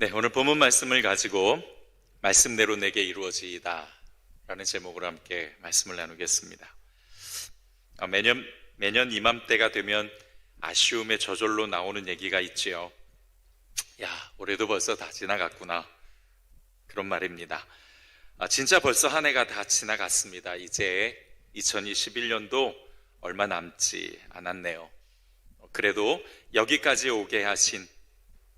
네, 오늘 본문 말씀을 가지고 말씀대로 내게 이루어지이다 라는 제목으로 함께 말씀을 나누겠습니다. 매년 이맘때가 되면 아쉬움의 저절로 나오는 얘기가 있지요. 야, 올해도 벌써 다 지나갔구나, 그런 말입니다. 진짜 벌써 한 해가 다 지나갔습니다. 이제 2021년도 얼마 남지 않았네요. 그래도 여기까지 오게 하신,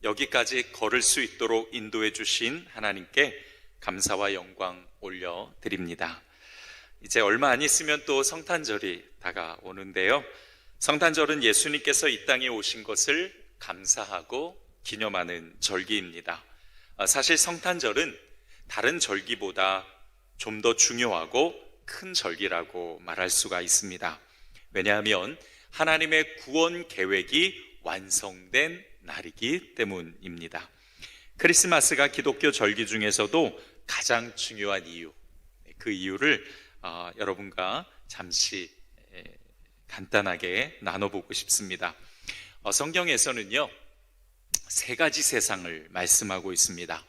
여기까지 걸을 수 있도록 인도해 주신 하나님께 감사와 영광 올려드립니다. 이제 얼마 안 있으면 또 성탄절이 다가오는데요. 성탄절은 예수님께서 이 땅에 오신 것을 감사하고 기념하는 절기입니다. 사실 성탄절은 다른 절기보다 좀 더 중요하고 큰 절기라고 말할 수가 있습니다. 왜냐하면 하나님의 구원 계획이 완성된 날이기 때문입니다. 크리스마스가 기독교 절기 중에서도 가장 중요한 이유, 그 이유를 여러분과 잠시 간단하게 나눠보고 싶습니다. 성경에서는요, 세 가지 세상을 말씀하고 있습니다.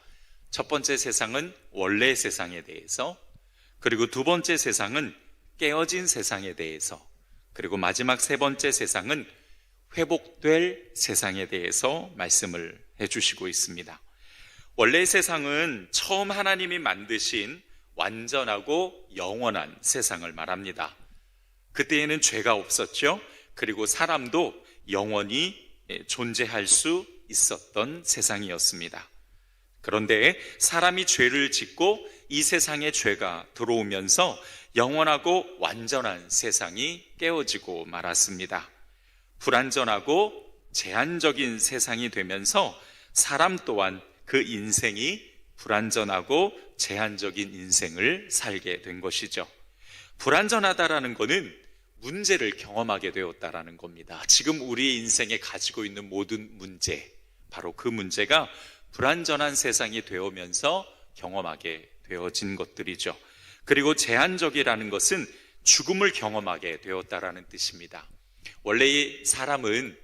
첫 번째 세상은 원래 세상에 대해서, 그리고 두 번째 세상은 깨어진 세상에 대해서, 그리고 마지막 세 번째 세상은 회복될 세상에 대해서 말씀을 해주시고 있습니다. 원래 세상은 처음 하나님이 만드신 완전하고 영원한 세상을 말합니다. 그때에는 죄가 없었죠. 그리고 사람도 영원히 존재할 수 있었던 세상이었습니다. 그런데 사람이 죄를 짓고 이 세상에 죄가 들어오면서 영원하고 완전한 세상이 깨어지고 말았습니다. 불완전하고 제한적인 세상이 되면서 사람 또한 그 인생이 불완전하고 제한적인 인생을 살게 된 것이죠. 불완전하다라는 것은 문제를 경험하게 되었다라는 겁니다. 지금 우리 인생에 가지고 있는 모든 문제, 바로 그 문제가 불완전한 세상이 되어오면서 경험하게 되어진 것들이죠. 그리고 제한적이라는 것은 죽음을 경험하게 되었다라는 뜻입니다. 원래 이 사람은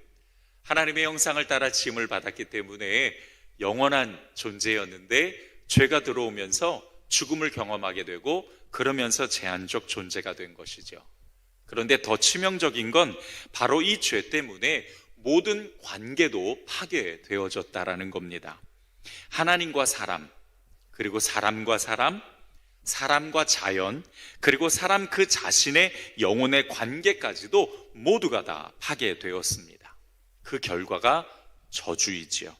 하나님의 형상을 따라 지음을 받았기 때문에 영원한 존재였는데 죄가 들어오면서 죽음을 경험하게 되고 그러면서 제한적 존재가 된 것이죠. 그런데 더 치명적인 건 바로 이 죄 때문에 모든 관계도 파괴되어졌다라는 겁니다. 하나님과 사람, 그리고 사람과 사람, 사람과 자연, 그리고 사람 그 자신의 영혼의 관계까지도 모두가 다 파괴되었습니다. 그 결과가 저주이지요.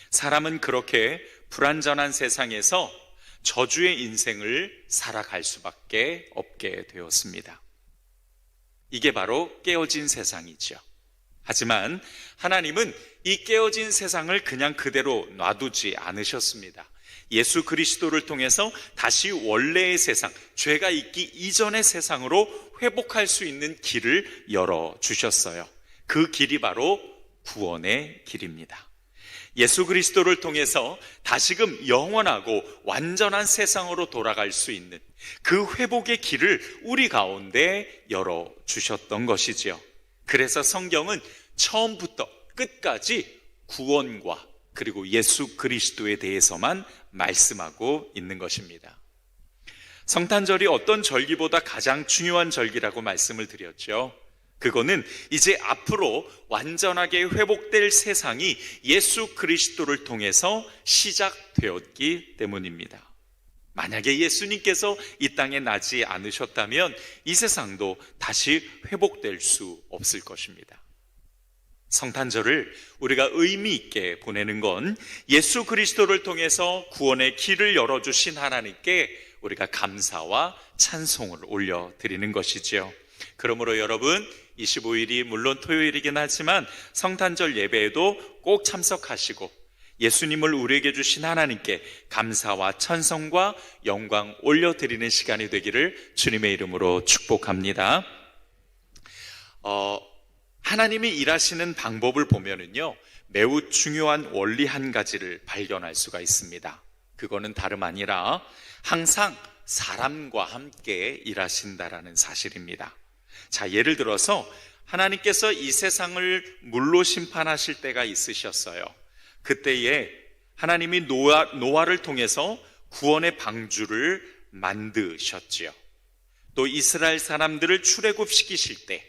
사람은 그렇게 불완전한 세상에서 저주의 인생을 살아갈 수밖에 없게 되었습니다. 이게 바로 깨어진 세상이죠. 하지만 하나님은 이 깨어진 세상을 그냥 그대로 놔두지 않으셨습니다. 예수 그리스도를 통해서 다시 원래의 세상, 죄가 있기 이전의 세상으로 회복할 수 있는 길을 열어주셨어요. 그 길이 바로 구원의 길입니다. 예수 그리스도를 통해서 다시금 영원하고 완전한 세상으로 돌아갈 수 있는 그 회복의 길을 우리 가운데 열어주셨던 것이지요. 그래서 성경은 처음부터 끝까지 구원과 그리고 예수 그리스도에 대해서만 말씀하고 있는 것입니다. 성탄절이 어떤 절기보다 가장 중요한 절기라고 말씀을 드렸죠. 그거는 이제 앞으로 완전하게 회복될 세상이 예수 그리스도를 통해서 시작되었기 때문입니다. 만약에 예수님께서 이 땅에 나지 않으셨다면 이 세상도 다시 회복될 수 없을 것입니다. 성탄절을 우리가 의미 있게 보내는 건 예수 그리스도를 통해서 구원의 길을 열어주신 하나님께 우리가 감사와 찬송을 올려드리는 것이지요. 그러므로 여러분, 25일이 물론 토요일이긴 하지만 성탄절 예배에도 꼭 참석하시고 예수님을 우리에게 주신 하나님께 감사와 찬송과 영광 올려드리는 시간이 되기를 주님의 이름으로 축복합니다. 하나님이 일하시는 방법을 보면은요, 매우 중요한 원리 한 가지를 발견할 수가 있습니다. 그거는 다름 아니라 항상 사람과 함께 일하신다라는 사실입니다. 자, 예를 들어서 하나님께서 이 세상을 물로 심판하실 때가 있으셨어요. 그때에 하나님이 노아를 통해서 구원의 방주를 만드셨지요. 또 이스라엘 사람들을 출애굽시키실 때,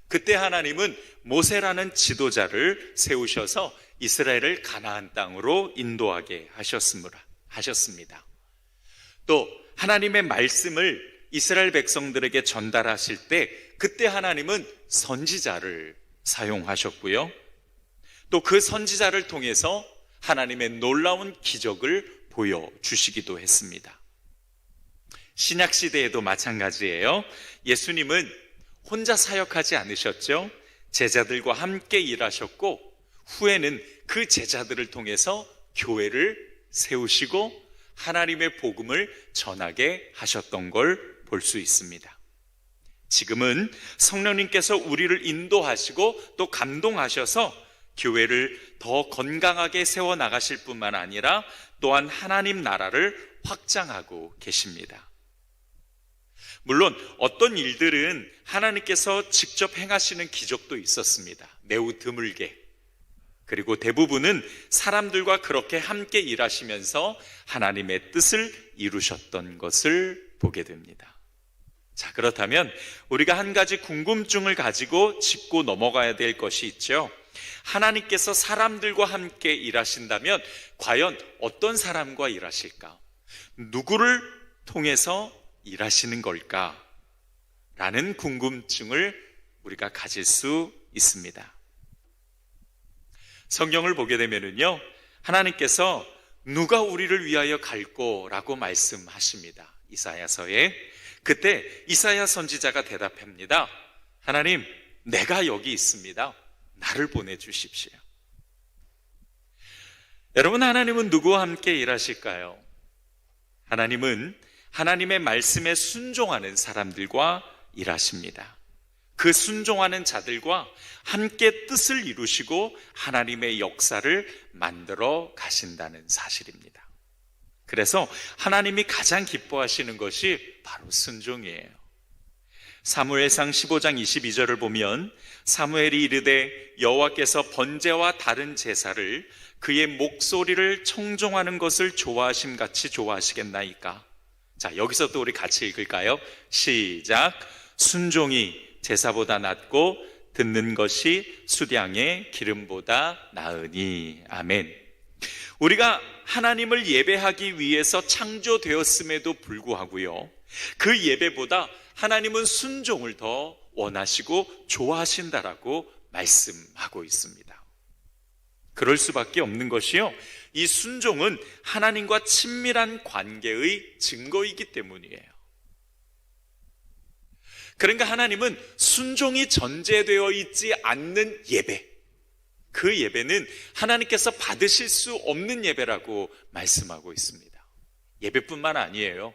그때 하나님은 모세라는 지도자를 세우셔서 이스라엘을 가나안 땅으로 인도하게 하셨습니다. 또 하나님의 말씀을 이스라엘 백성들에게 전달하실 때, 그때 하나님은 선지자를 사용하셨고요. 또 그 선지자를 통해서 하나님의 놀라운 기적을 보여주시기도 했습니다. 신약 시대에도 마찬가지예요. 예수님은 혼자 사역하지 않으셨죠. 제자들과 함께 일하셨고, 후에는 그 제자들을 통해서 교회를 세우시고 하나님의 복음을 전하게 하셨던 걸 볼 수 있습니다. 지금은 성령님께서 우리를 인도하시고 또 감동하셔서 교회를 더 건강하게 세워나가실 뿐만 아니라 또한 하나님 나라를 확장하고 계십니다. 물론 어떤 일들은 하나님께서 직접 행하시는 기적도 있었습니다. 매우 드물게. 그리고 대부분은 사람들과 그렇게 함께 일하시면서 하나님의 뜻을 이루셨던 것을 보게 됩니다. 자, 그렇다면 우리가 한 가지 궁금증을 가지고 짚고 넘어가야 될 것이 있죠. 하나님께서 사람들과 함께 일하신다면 과연 어떤 사람과 일하실까? 누구를 통해서 일하시는 걸까? 라는 궁금증을 우리가 가질 수 있습니다. 성경을 보게 되면은요, 하나님께서 누가 우리를 위하여 갈꼬라고 말씀하십니다. 이사야서에. 그때 이사야 선지자가 대답합니다. 하나님, 내가 여기 있습니다. 나를 보내주십시오. 여러분, 하나님은 누구와 함께 일하실까요? 하나님은 하나님의 말씀에 순종하는 사람들과 일하십니다. 그 순종하는 자들과 함께 뜻을 이루시고 하나님의 역사를 만들어 가신다는 사실입니다. 그래서 하나님이 가장 기뻐하시는 것이 바로 순종이에요. 사무엘상 15장 22절을 보면 사무엘이 이르되 여호와께서 번제와 다른 제사를 그의 목소리를 청종하는 것을 좋아하심같이 좋아하시겠나이까? 자, 여기서 또 우리 같이 읽을까요? 시작. 순종이 제사보다 낫고 듣는 것이 수량의 기름보다 나으니. 아멘. 우리가 하나님을 예배하기 위해서 창조되었음에도 불구하고요, 그 예배보다 하나님은 순종을 더 원하시고 좋아하신다라고 말씀하고 있습니다. 그럴 수밖에 없는 것이요, 이 순종은 하나님과 친밀한 관계의 증거이기 때문이에요. 그러니까 하나님은 순종이 전제되어 있지 않는 예배, 그 예배는 하나님께서 받으실 수 없는 예배라고 말씀하고 있습니다. 예배뿐만 아니에요.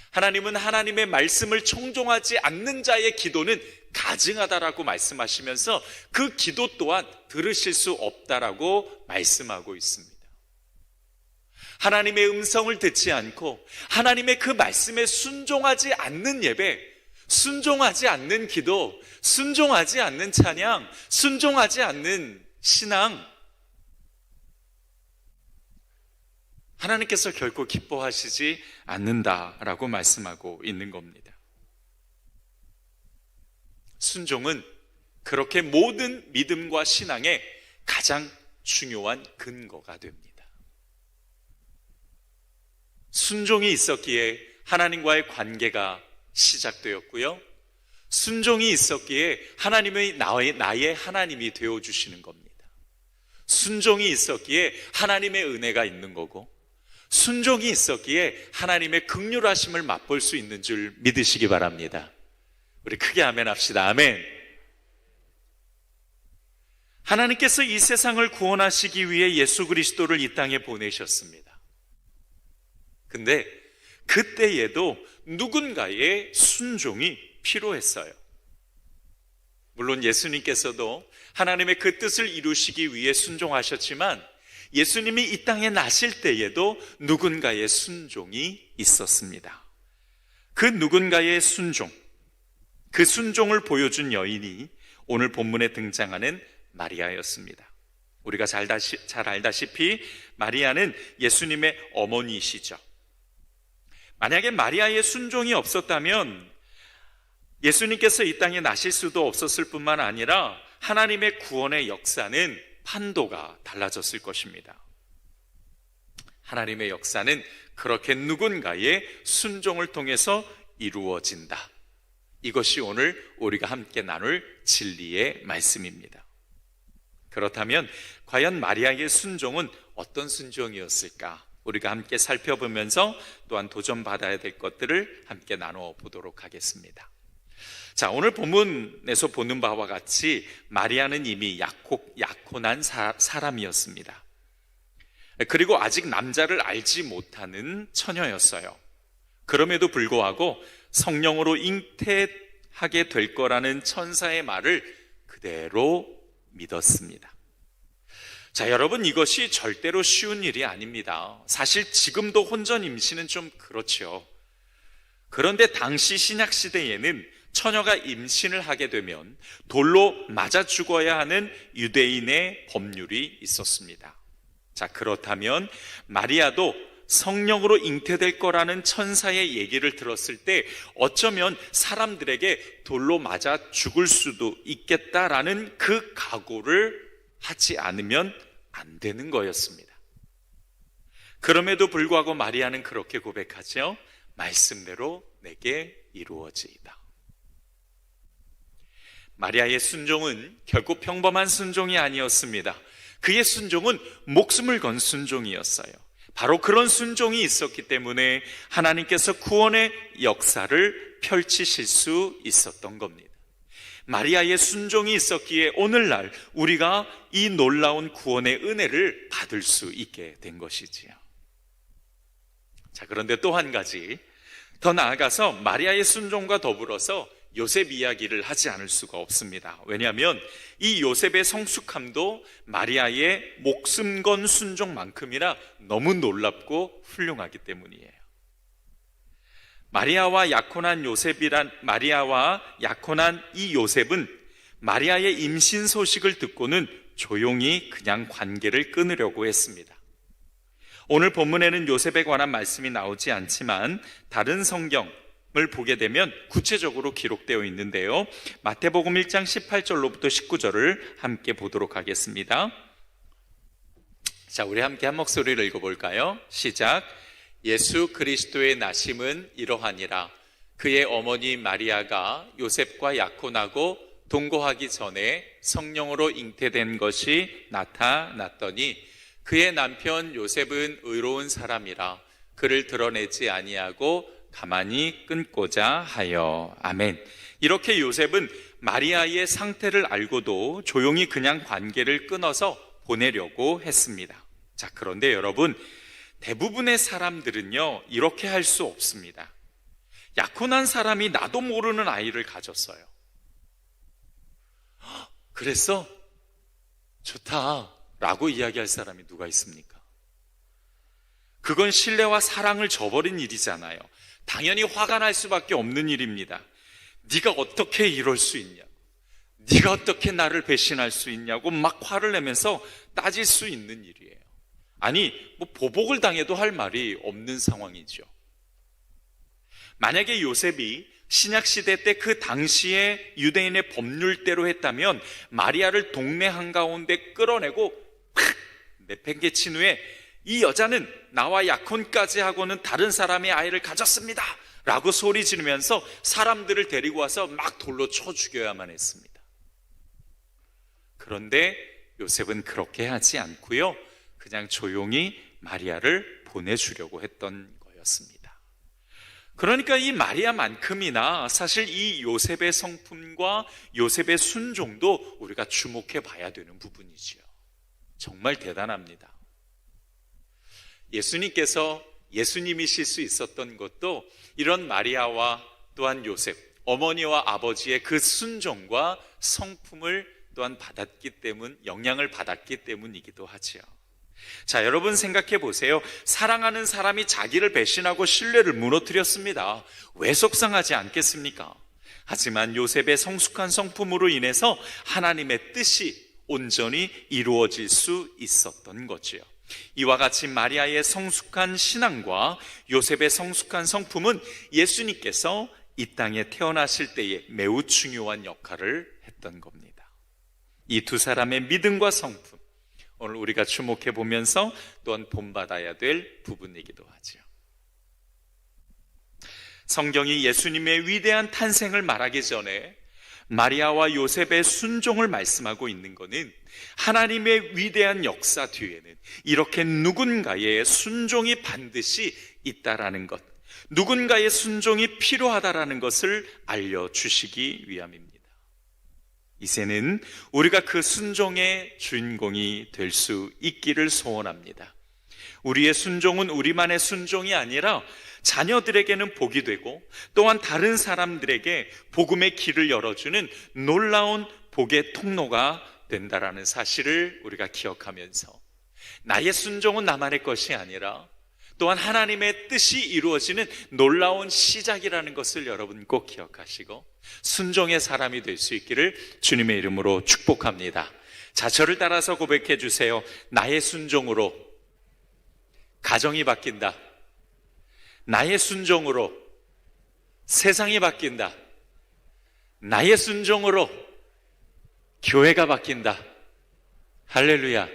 하나님은 하나님의 말씀을 청종하지 않는 자의 기도는 가증하다라고 말씀하시면서 그 기도 또한 들으실 수 없다라고 말씀하고 있습니다. 하나님의 음성을 듣지 않고 하나님의 그 말씀에 순종하지 않는 예배, 순종하지 않는 기도, 순종하지 않는 찬양, 순종하지 않는 신앙, 하나님께서 결코 기뻐하시지 않는다라고 말씀하고 있는 겁니다. 순종은 그렇게 모든 믿음과 신앙의 가장 중요한 근거가 됩니다. 순종이 있었기에 하나님과의 관계가 시작되었고요, 순종이 있었기에 하나님의 나의 하나님이 되어주시는 겁니다. 순종이 있었기에 하나님의 은혜가 있는 거고, 순종이 있었기에 하나님의 긍휼하심을 맛볼 수 있는 줄 믿으시기 바랍니다. 우리 크게 아멘 합시다. 아멘. 하나님께서 이 세상을 구원하시기 위해 예수 그리스도를 이 땅에 보내셨습니다. 근데 그때에도 누군가의 순종이 필요했어요. 물론 예수님께서도 하나님의 그 뜻을 이루시기 위해 순종하셨지만 예수님이 이 땅에 나실 때에도 누군가의 순종이 있었습니다. 그 누군가의 순종, 그 순종을 보여준 여인이 오늘 본문에 등장하는 마리아였습니다. 우리가 잘 알다시피 마리아는 예수님의 어머니이시죠. 만약에 마리아의 순종이 없었다면 예수님께서 이 땅에 나실 수도 없었을 뿐만 아니라 하나님의 구원의 역사는 판도가 달라졌을 것입니다. 하나님의 역사는 그렇게 누군가의 순종을 통해서 이루어진다. 이것이 오늘 우리가 함께 나눌 진리의 말씀입니다. 그렇다면 과연 마리아의 순종은 어떤 순종이었을까? 우리가 함께 살펴보면서 또한 도전받아야 될 것들을 함께 나누어 보도록 하겠습니다. 자, 오늘 본문에서 보는 바와 같이 마리아는 이미 약혼한 사람이었습니다. 그리고 아직 남자를 알지 못하는 처녀였어요. 그럼에도 불구하고 성령으로 잉태하게 될 거라는 천사의 말을 그대로 믿었습니다. 자, 여러분, 이것이 절대로 쉬운 일이 아닙니다. 사실 지금도 혼전 임신은 좀 그렇죠. 그런데 당시 신약 시대에는 처녀가 임신을 하게 되면 돌로 맞아 죽어야 하는 유대인의 법률이 있었습니다. 자, 그렇다면 마리아도 성령으로 잉태될 거라는 천사의 얘기를 들었을 때 어쩌면 사람들에게 돌로 맞아 죽을 수도 있겠다라는 그 각오를 하지 않으면 안 되는 거였습니다. 그럼에도 불구하고 마리아는 그렇게 고백하죠. 말씀대로 내게 이루어지이다. 마리아의 순종은 결국 평범한 순종이 아니었습니다. 그의 순종은 목숨을 건 순종이었어요. 바로 그런 순종이 있었기 때문에 하나님께서 구원의 역사를 펼치실 수 있었던 겁니다. 마리아의 순종이 있었기에 오늘날 우리가 이 놀라운 구원의 은혜를 받을 수 있게 된 것이지요. 자, 그런데 또 한 가지, 더 나아가서 마리아의 순종과 더불어서 요셉 이야기를 하지 않을 수가 없습니다. 왜냐하면 이 요셉의 성숙함도 마리아의 목숨 건 순종만큼이나 너무 놀랍고 훌륭하기 때문이에요. 마리아와 약혼한 이 요셉은 마리아의 임신 소식을 듣고는 조용히 그냥 관계를 끊으려고 했습니다. 오늘 본문에는 요셉에 관한 말씀이 나오지 않지만 다른 성경을 보게 되면 구체적으로 기록되어 있는데요. 마태복음 1장 18절로부터 19절을 함께 보도록 하겠습니다. 자, 우리 함께 한 목소리를 읽어볼까요? 시작. 예수 그리스도의 나심은 이러하니라. 그의 어머니 마리아가 요셉과 약혼하고 동거하기 전에 성령으로 잉태된 것이 나타났더니 그의 남편 요셉은 의로운 사람이라 그를 드러내지 아니하고 가만히 끊고자 하여. 아멘. 이렇게 요셉은 마리아의 상태를 알고도 조용히 그냥 관계를 끊어서 보내려고 했습니다. 자, 그런데 여러분, 대부분의 사람들은요, 이렇게 할 수 없습니다. 약혼한 사람이 나도 모르는 아이를 가졌어요. 그랬어? 좋다 라고 이야기할 사람이 누가 있습니까? 그건 신뢰와 사랑을 저버린 일이잖아요. 당연히 화가 날 수밖에 없는 일입니다. 네가 어떻게 이럴 수 있냐, 네가 어떻게 나를 배신할 수 있냐고 막 화를 내면서 따질 수 있는 일이에요. 아니, 보복을 당해도 할 말이 없는 상황이죠. 만약에 요셉이 신약시대 때 그 당시의 유대인의 법률대로 했다면 마리아를 동네 한가운데 끌어내고 팍 내팽개친 후에 이 여자는 나와 약혼까지 하고는 다른 사람의 아이를 가졌습니다 라고 소리 지르면서 사람들을 데리고 와서 막 돌로 쳐 죽여야만 했습니다. 그런데 요셉은 그렇게 하지 않고요, 그냥 조용히 마리아를 보내주려고 했던 거였습니다. 그러니까 이 마리아만큼이나 사실 이 요셉의 성품과 요셉의 순종도 우리가 주목해 봐야 되는 부분이지요. 정말 대단합니다. 예수님께서 예수님이실 수 있었던 것도 이런 마리아와 또한 요셉, 어머니와 아버지의 그 순종과 성품을 또한 영향을 받았기 때문이기도 하지요. 자, 여러분 생각해 보세요. 사랑하는 사람이 자기를 배신하고 신뢰를 무너뜨렸습니다. 왜 속상하지 않겠습니까? 하지만 요셉의 성숙한 성품으로 인해서 하나님의 뜻이 온전히 이루어질 수 있었던 거지요. 이와 같이 마리아의 성숙한 신앙과 요셉의 성숙한 성품은 예수님께서 이 땅에 태어나실 때에 매우 중요한 역할을 했던 겁니다. 이 두 사람의 믿음과 성품, 오늘 우리가 주목해 보면서 또한 본받아야 될 부분이기도 하죠. 성경이 예수님의 위대한 탄생을 말하기 전에 마리아와 요셉의 순종을 말씀하고 있는 것은 하나님의 위대한 역사 뒤에는 이렇게 누군가의 순종이 반드시 있다라는 것, 누군가의 순종이 필요하다라는 것을 알려주시기 위함입니다. 이제는 우리가 그 순종의 주인공이 될 수 있기를 소원합니다. 우리의 순종은 우리만의 순종이 아니라 자녀들에게는 복이 되고 또한 다른 사람들에게 복음의 길을 열어주는 놀라운 복의 통로가 된다라는 사실을 우리가 기억하면서 나의 순종은 나만의 것이 아니라 또한 하나님의 뜻이 이루어지는 놀라운 시작이라는 것을 여러분 꼭 기억하시고 순종의 사람이 될 수 있기를 주님의 이름으로 축복합니다. 자, 저를 따라서 고백해 주세요. 나의 순종으로 가정이 바뀐다. 나의 순종으로 세상이 바뀐다. 나의 순종으로 교회가 바뀐다. 할렐루야.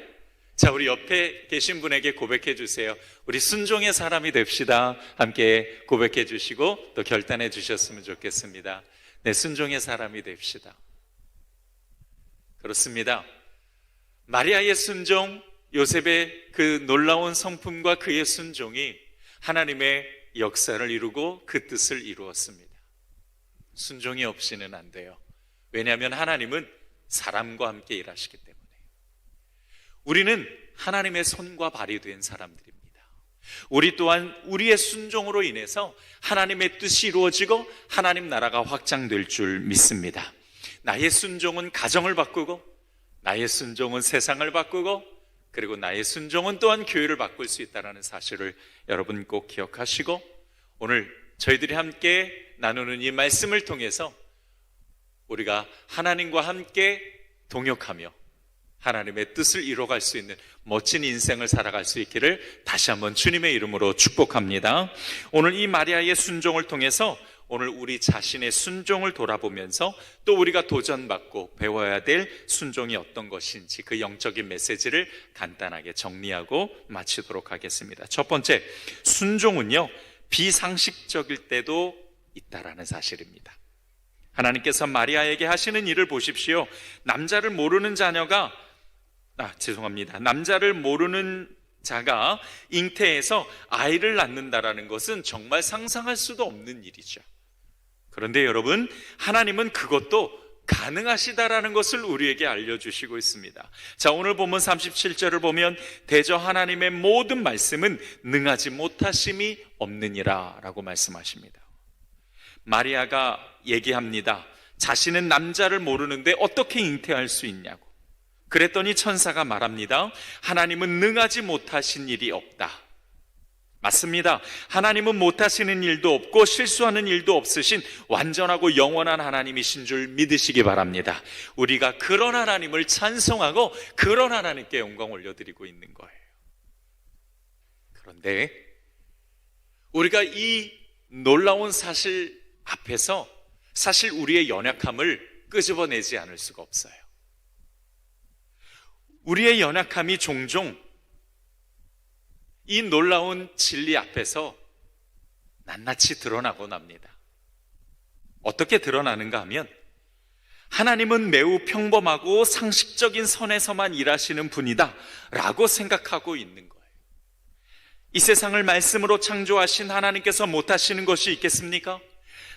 자, 우리 옆에 계신 분에게 고백해 주세요. 우리 순종의 사람이 됩시다. 함께 고백해 주시고 또 결단해 주셨으면 좋겠습니다. 네, 순종의 사람이 됩시다. 그렇습니다. 마리아의 순종, 요셉의 그 놀라운 성품과 그의 순종이 하나님의 역사를 이루고 그 뜻을 이루었습니다. 순종이 없이는 안 돼요. 왜냐하면 하나님은 사람과 함께 일하시기 때문에. 우리는 하나님의 손과 발이 된 사람들입니다. 우리 또한 우리의 순종으로 인해서 하나님의 뜻이 이루어지고 하나님 나라가 확장될 줄 믿습니다. 나의 순종은 가정을 바꾸고 나의 순종은 세상을 바꾸고 그리고 나의 순종은 또한 교회를 바꿀 수 있다는 사실을 여러분 꼭 기억하시고 오늘 저희들이 함께 나누는 이 말씀을 통해서 우리가 하나님과 함께 동역하며 하나님의 뜻을 이뤄갈 수 있는 멋진 인생을 살아갈 수 있기를 다시 한번 주님의 이름으로 축복합니다. 오늘 이 마리아의 순종을 통해서 오늘 우리 자신의 순종을 돌아보면서 또 우리가 도전받고 배워야 될 순종이 어떤 것인지 그 영적인 메시지를 간단하게 정리하고 마치도록 하겠습니다. 첫 번째, 순종은요 비상식적일 때도 있다라는 사실입니다. 하나님께서 마리아에게 하시는 일을 보십시오. 남자를 모르는 자가 잉태해서 아이를 낳는다라는 것은 정말 상상할 수도 없는 일이죠. 그런데 여러분, 하나님은 그것도 가능하시다라는 것을 우리에게 알려주시고 있습니다. 자, 오늘 본문 37절을 보면 대저 하나님의 모든 말씀은 능하지 못하심이 없느니라 라고 말씀하십니다. 마리아가 얘기합니다. 자신은 남자를 모르는데 어떻게 잉태할 수 있냐고. 그랬더니 천사가 말합니다. 하나님은 능하지 못하신 일이 없다. 맞습니다. 하나님은 못하시는 일도 없고 실수하는 일도 없으신 완전하고 영원한 하나님이신 줄 믿으시기 바랍니다. 우리가 그런 하나님을 찬송하고 그런 하나님께 영광 올려드리고 있는 거예요. 그런데 우리가 이 놀라운 사실 앞에서 사실 우리의 연약함을 끄집어내지 않을 수가 없어요. 우리의 연약함이 종종 이 놀라운 진리 앞에서 낱낱이 드러나곤 합니다. 어떻게 드러나는가 하면 하나님은 매우 평범하고 상식적인 선에서만 일하시는 분이다 라고 생각하고 있는 거예요. 이 세상을 말씀으로 창조하신 하나님께서 못하시는 것이 있겠습니까?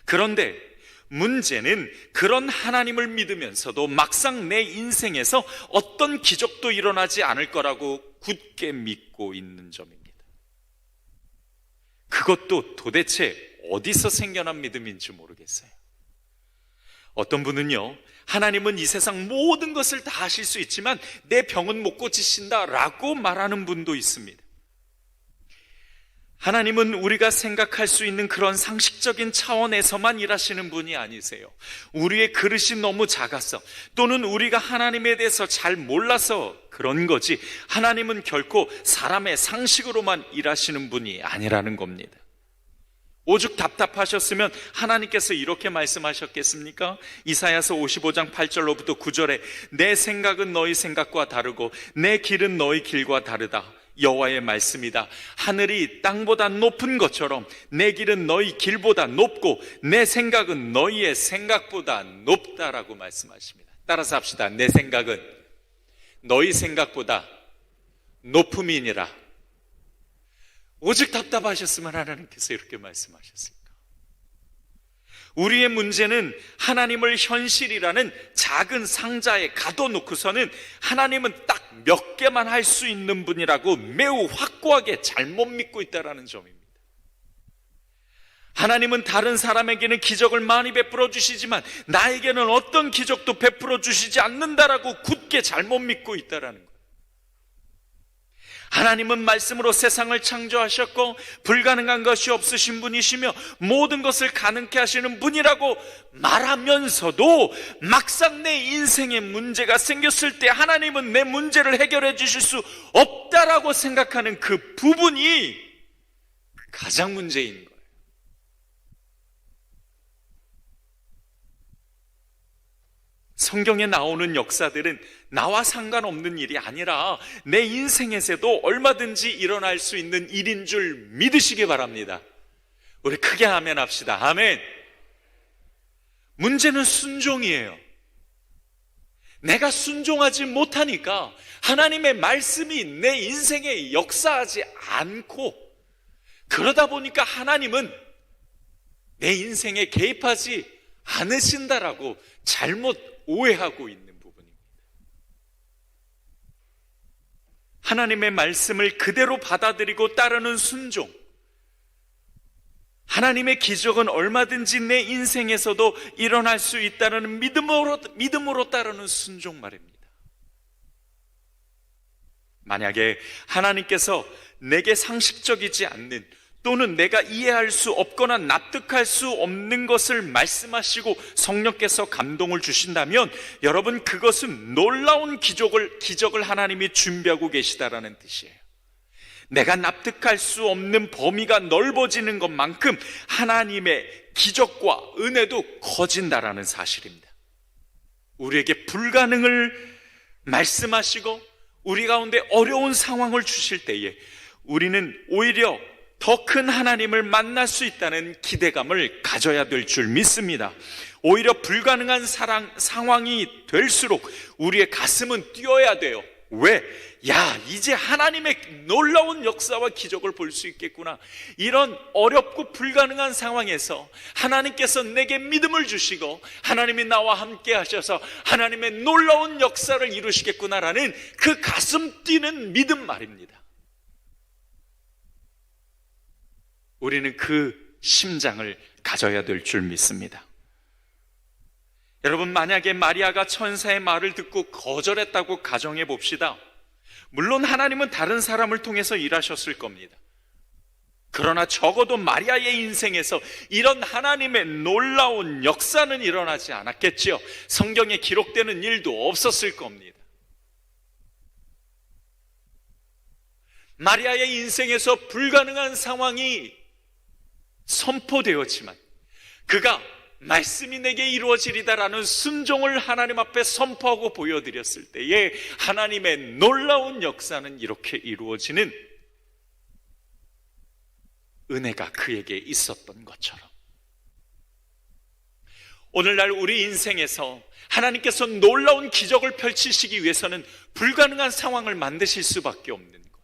그런데 문제는 그런 하나님을 믿으면서도 막상 내 인생에서 어떤 기적도 일어나지 않을 거라고 굳게 믿고 있는 점입니다. 그것도 도대체 어디서 생겨난 믿음인지 모르겠어요. 어떤 분은요, 하나님은 이 세상 모든 것을 다 하실 수 있지만 내 병은 못 고치신다 라고 말하는 분도 있습니다. 하나님은 우리가 생각할 수 있는 그런 상식적인 차원에서만 일하시는 분이 아니세요. 우리의 그릇이 너무 작아서, 또는 우리가 하나님에 대해서 잘 몰라서 그런 거지, 하나님은 결코 사람의 상식으로만 일하시는 분이 아니라는 겁니다. 오죽 답답하셨으면 하나님께서 이렇게 말씀하셨겠습니까? 이사야서 55장 8절로부터 9절에 내 생각은 너희 생각과 다르고 내 길은 너희 길과 다르다. 여호와의 말씀이다. 하늘이 땅보다 높은 것처럼 내 길은 너희 길보다 높고 내 생각은 너희의 생각보다 높다라고 말씀하십니다. 따라서 합시다. 내 생각은 너희 생각보다 높음이니라. 오직 답답하셨으면 하나님께서 이렇게 말씀하셨을까? 우리의 문제는 하나님을 현실이라는 작은 상자에 가둬놓고서는 하나님은 딱 몇 개만 할 수 있는 분이라고 매우 확고하게 잘못 믿고 있다는 점입니다. 하나님은 다른 사람에게는 기적을 많이 베풀어 주시지만 나에게는 어떤 기적도 베풀어 주시지 않는다라고 굳게 잘못 믿고 있다는 거예요. 하나님은 말씀으로 세상을 창조하셨고 불가능한 것이 없으신 분이시며 모든 것을 가능케 하시는 분이라고 말하면서도 막상 내 인생에 문제가 생겼을 때 하나님은 내 문제를 해결해 주실 수 없다라고 생각하는 그 부분이 가장 문제인 거예요. 성경에 나오는 역사들은 나와 상관없는 일이 아니라 내 인생에서도 얼마든지 일어날 수 있는 일인 줄 믿으시기 바랍니다. 우리 크게 아멘 합시다. 아멘. 문제는 순종이에요. 내가 순종하지 못하니까 하나님의 말씀이 내 인생에 역사하지 않고, 그러다 보니까 하나님은 내 인생에 개입하지 않으신다라고 잘못 오해하고 있는 부분입니다. 하나님의 말씀을 그대로 받아들이고 따르는 순종, 하나님의 기적은 얼마든지 내 인생에서도 일어날 수 있다는 믿음으로 따르는 순종 말입니다. 만약에 하나님께서 내게 상식적이지 않는, 또는 내가 이해할 수 없거나 납득할 수 없는 것을 말씀하시고 성령께서 감동을 주신다면 여러분, 그것은 놀라운 기적을 하나님이 준비하고 계시다라는 뜻이에요. 내가 납득할 수 없는 범위가 넓어지는 것만큼 하나님의 기적과 은혜도 커진다라는 사실입니다. 우리에게 불가능을 말씀하시고 우리 가운데 어려운 상황을 주실 때에 우리는 오히려 더 큰 하나님을 만날 수 있다는 기대감을 가져야 될 줄 믿습니다. 오히려 불가능한 상황이 될수록 우리의 가슴은 뛰어야 돼요. 왜? 야, 이제 하나님의 놀라운 역사와 기적을 볼 수 있겠구나. 이런 어렵고 불가능한 상황에서 하나님께서 내게 믿음을 주시고 하나님이 나와 함께 하셔서 하나님의 놀라운 역사를 이루시겠구나라는 그 가슴 뛰는 믿음 말입니다. 우리는 그 심장을 가져야 될 줄 믿습니다. 여러분, 만약에 마리아가 천사의 말을 듣고 거절했다고 가정해 봅시다. 물론 하나님은 다른 사람을 통해서 일하셨을 겁니다. 그러나 적어도 마리아의 인생에서 이런 하나님의 놀라운 역사는 일어나지 않았겠지요. 성경에 기록되는 일도 없었을 겁니다. 마리아의 인생에서 불가능한 상황이 선포되었지만 그가 말씀이 내게 이루어지리다라는 순종을 하나님 앞에 선포하고 보여드렸을 때에 하나님의 놀라운 역사는 이렇게 이루어지는 은혜가 그에게 있었던 것처럼, 오늘날 우리 인생에서 하나님께서 놀라운 기적을 펼치시기 위해서는 불가능한 상황을 만드실 수밖에 없는 거예요.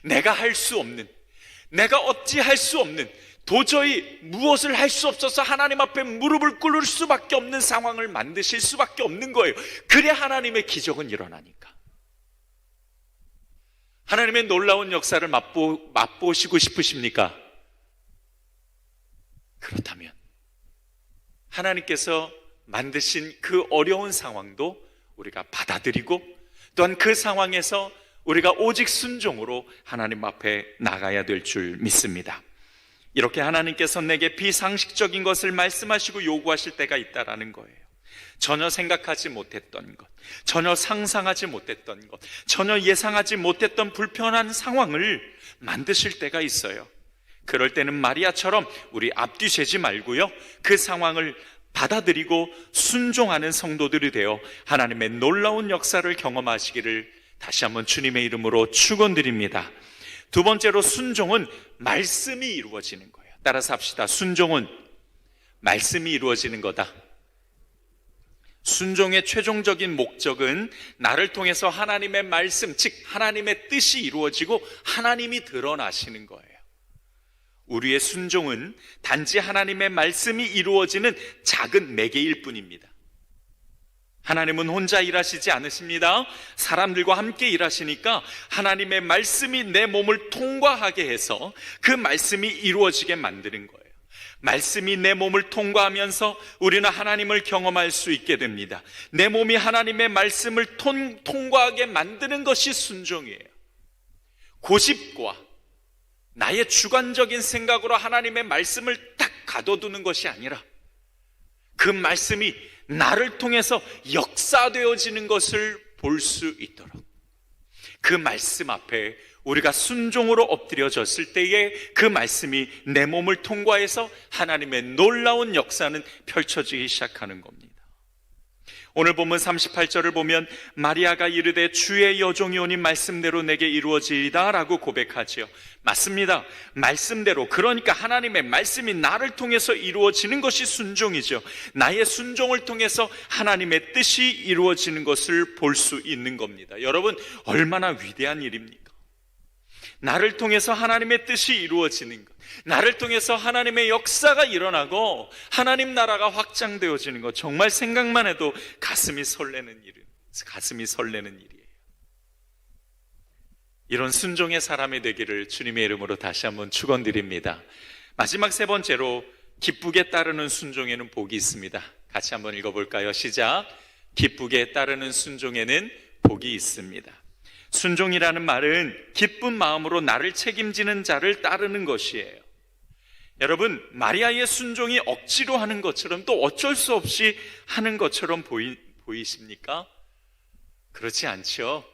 내가 할 수 없는, 내가 어찌할 수 없는, 도저히 무엇을 할 수 없어서 하나님 앞에 무릎을 꿇을 수밖에 없는 상황을 만드실 수밖에 없는 거예요. 그래야 하나님의 기적은 일어나니까. 하나님의 놀라운 역사를 맛보시고 싶으십니까? 그렇다면 하나님께서 만드신 그 어려운 상황도 우리가 받아들이고, 또한 그 상황에서 우리가 오직 순종으로 하나님 앞에 나가야 될 줄 믿습니다. 이렇게 하나님께서 내게 비상식적인 것을 말씀하시고 요구하실 때가 있다라는 거예요. 전혀 생각하지 못했던 것, 전혀 상상하지 못했던 것, 전혀 예상하지 못했던 불편한 상황을 만드실 때가 있어요. 그럴 때는 마리아처럼 우리 앞뒤 재지 말고요, 그 상황을 받아들이고 순종하는 성도들이 되어 하나님의 놀라운 역사를 경험하시기를 다시 한번 주님의 이름으로 축원드립니다. 두 번째로, 순종은 말씀이 이루어지는 거예요. 따라서 합시다. 순종은 말씀이 이루어지는 거다. 순종의 최종적인 목적은 나를 통해서 하나님의 말씀, 즉 하나님의 뜻이 이루어지고 하나님이 드러나시는 거예요. 우리의 순종은 단지 하나님의 말씀이 이루어지는 작은 매개일 뿐입니다. 하나님은 혼자 일하시지 않으십니다. 사람들과 함께 일하시니까 하나님의 말씀이 내 몸을 통과하게 해서 그 말씀이 이루어지게 만드는 거예요. 말씀이 내 몸을 통과하면서 우리는 하나님을 경험할 수 있게 됩니다. 내 몸이 하나님의 말씀을 통과하게 만드는 것이 순종이에요. 고집과 나의 주관적인 생각으로 하나님의 말씀을 딱 가둬두는 것이 아니라 그 말씀이 나를 통해서 역사되어지는 것을 볼 수 있도록, 그 말씀 앞에 우리가 순종으로 엎드려졌을 때에 그 말씀이 내 몸을 통과해서 하나님의 놀라운 역사는 펼쳐지기 시작하는 겁니다. 오늘 본문 38절을 보면 마리아가 이르되 주의 여종이 오니 말씀대로 내게 이루어지이다 라고 고백하지요. 맞습니다. 말씀대로, 그러니까 하나님의 말씀이 나를 통해서 이루어지는 것이 순종이죠. 나의 순종을 통해서 하나님의 뜻이 이루어지는 것을 볼 수 있는 겁니다. 여러분, 얼마나 위대한 일입니까? 나를 통해서 하나님의 뜻이 이루어지는 것, 나를 통해서 하나님의 역사가 일어나고 하나님 나라가 확장되어지는 것, 정말 생각만 해도 가슴이 설레는 일이에요. 이런 순종의 사람이 되기를 주님의 이름으로 다시 한번 축원드립니다. 마지막 세 번째로, 기쁘게 따르는 순종에는 복이 있습니다. 같이 한번 읽어볼까요? 시작. 기쁘게 따르는 순종에는 복이 있습니다. 순종이라는 말은 기쁜 마음으로 나를 책임지는 자를 따르는 것이에요. 여러분, 마리아의 순종이 억지로 하는 것처럼 또 어쩔 수 없이 하는 것처럼 보이십니까? 그렇지 않죠.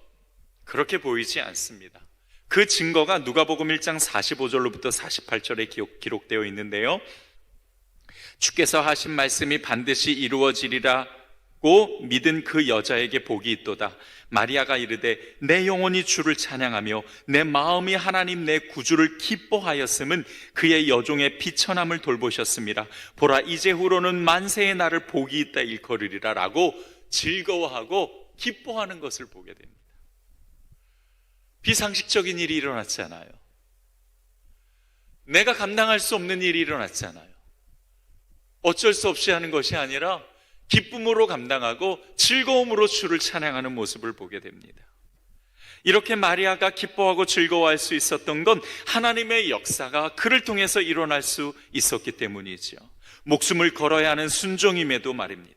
그렇게 보이지 않습니다. 그 증거가 누가복음 1장 45절로부터 48절에 기록되어 있는데요, 주께서 하신 말씀이 반드시 이루어지리라 고 믿은 그 여자에게 복이 있도다. 마리아가 이르되 내 영혼이 주를 찬양하며 내 마음이 하나님 내 구주를 기뻐하였음은 그의 여종의 비천함을 돌보셨습니다. 보라, 이제후로는 만세의 날을 복이 있다 일컬으리라 라고 즐거워하고 기뻐하는 것을 보게 됩니다. 비상식적인 일이 일어났잖아요. 내가 감당할 수 없는 일이 일어났잖아요. 어쩔 수 없이 하는 것이 아니라 기쁨으로 감당하고 즐거움으로 주를 찬양하는 모습을 보게 됩니다. 이렇게 마리아가 기뻐하고 즐거워할 수 있었던 건 하나님의 역사가 그를 통해서 일어날 수 있었기 때문이죠. 목숨을 걸어야 하는 순종임에도 말입니다.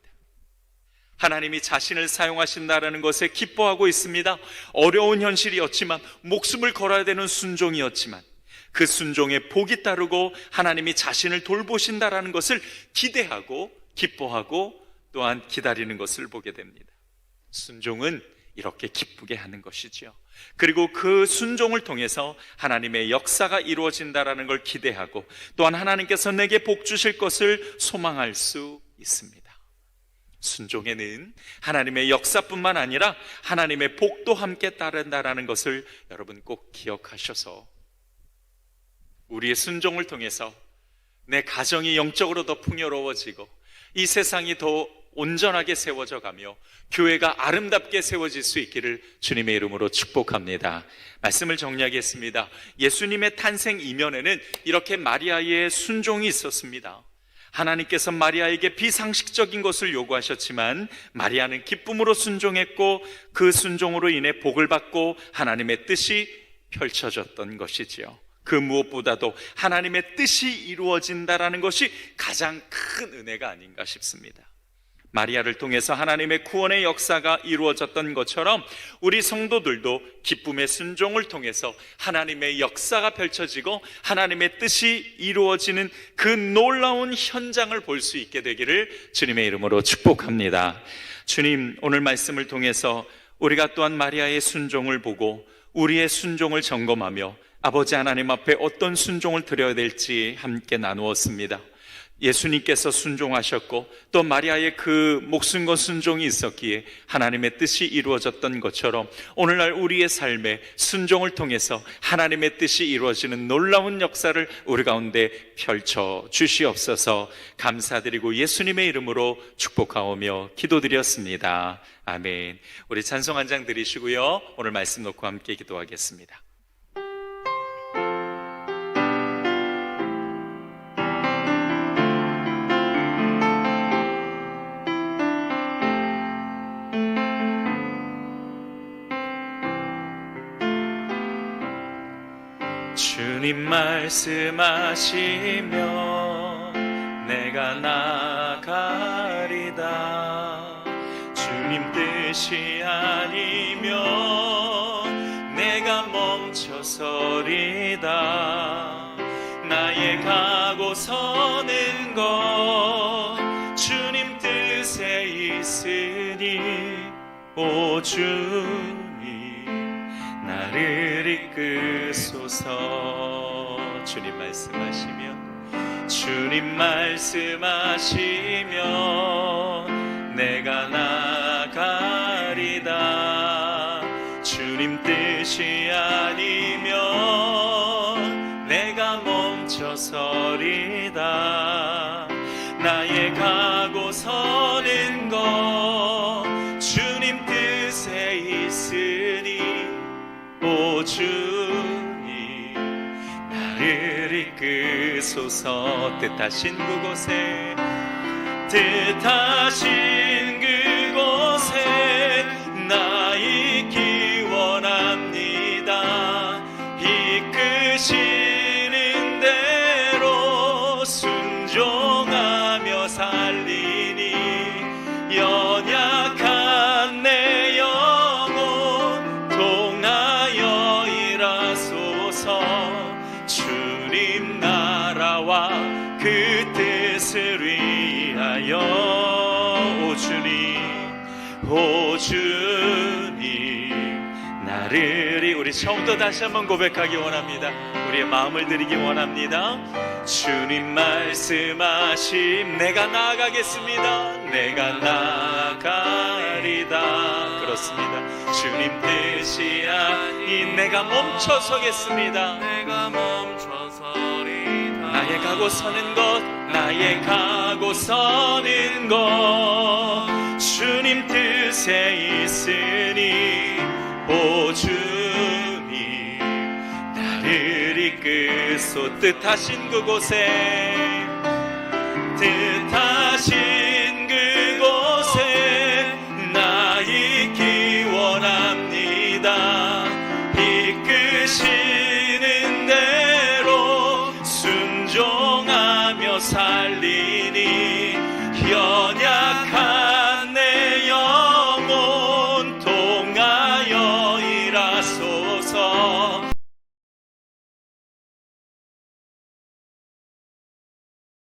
하나님이 자신을 사용하신다라는 것에 기뻐하고 있습니다. 어려운 현실이었지만, 목숨을 걸어야 되는 순종이었지만, 그 순종에 복이 따르고 하나님이 자신을 돌보신다라는 것을 기대하고 기뻐하고 또한 기다리는 것을 보게 됩니다. 순종은 이렇게 기쁘게 하는 것이죠. 그리고 그 순종을 통해서 하나님의 역사가 이루어진다라는 걸 기대하고 또한 하나님께서 내게 복 주실 것을 소망할 수 있습니다. 순종에는 하나님의 역사뿐만 아니라 하나님의 복도 함께 따른다라는 것을 여러분 꼭 기억하셔서 우리의 순종을 통해서 내 가정이 영적으로 더 풍요로워지고 이 세상이 더 온전하게 세워져 가며 교회가 아름답게 세워질 수 있기를 주님의 이름으로 축복합니다. 말씀을 정리하겠습니다. 예수님의 탄생 이면에는 이렇게 마리아의 순종이 있었습니다. 하나님께서 마리아에게 비상식적인 것을 요구하셨지만 마리아는 기쁨으로 순종했고 그 순종으로 인해 복을 받고 하나님의 뜻이 펼쳐졌던 것이지요. 그 무엇보다도 하나님의 뜻이 이루어진다라는 것이 가장 큰 은혜가 아닌가 싶습니다. 마리아를 통해서 하나님의 구원의 역사가 이루어졌던 것처럼 우리 성도들도 기쁨의 순종을 통해서 하나님의 역사가 펼쳐지고 하나님의 뜻이 이루어지는 그 놀라운 현장을 볼 수 있게 되기를 주님의 이름으로 축복합니다. 주님, 오늘 말씀을 통해서 우리가 또한 마리아의 순종을 보고 우리의 순종을 점검하며 아버지 하나님 앞에 어떤 순종을 드려야 될지 함께 나누었습니다. 예수님께서 순종하셨고 또 마리아의 그 목숨과 순종이 있었기에 하나님의 뜻이 이루어졌던 것처럼 오늘날 우리의 삶에 순종을 통해서 하나님의 뜻이 이루어지는 놀라운 역사를 우리 가운데 펼쳐 주시옵소서. 감사드리고 예수님의 이름으로 축복하오며 기도드렸습니다. 아멘. 우리 찬송 한 장 드리시고요, 오늘 말씀 놓고 함께 기도하겠습니다. 주님 말씀하시며 내가 나가리다. 주님 뜻이 아니면 내가 멈춰서리다. 나의 가고 서는 것 주님 뜻에 있으니 오 주님 나를 이끄소서. 주님 말씀하시면 내가 나가리다. 주님 뜻이 아니면 내가 멈춰서리다. 나의 가고 서는 것 주님 뜻에 있으니 오 주님 나를 이끄소서. 뜻하신 그곳에 나 있기 원합니다. 이끄시는 대로 순종하며 살리니 연약한 내 영혼 통하여 일하소서. 주님 나라와 그 뜻을 위하여 오 주님 나를 우리 처음부터 다시 한번 고백하기 원합니다. 우리의 마음을 드리기 원합니다. 주님 말씀하심 내가 나아가겠습니다. 내가 나아가리다. 그렇습니다. 주님 뜻이 아니 내가 멈춰서겠습니다. 나의 가고 서는 것 주님 뜻에 있으니 오 주님 나를 이끄소. 뜻하신 그곳에 나 있기 원합니다. 이끄시는 대로 순종하며 살리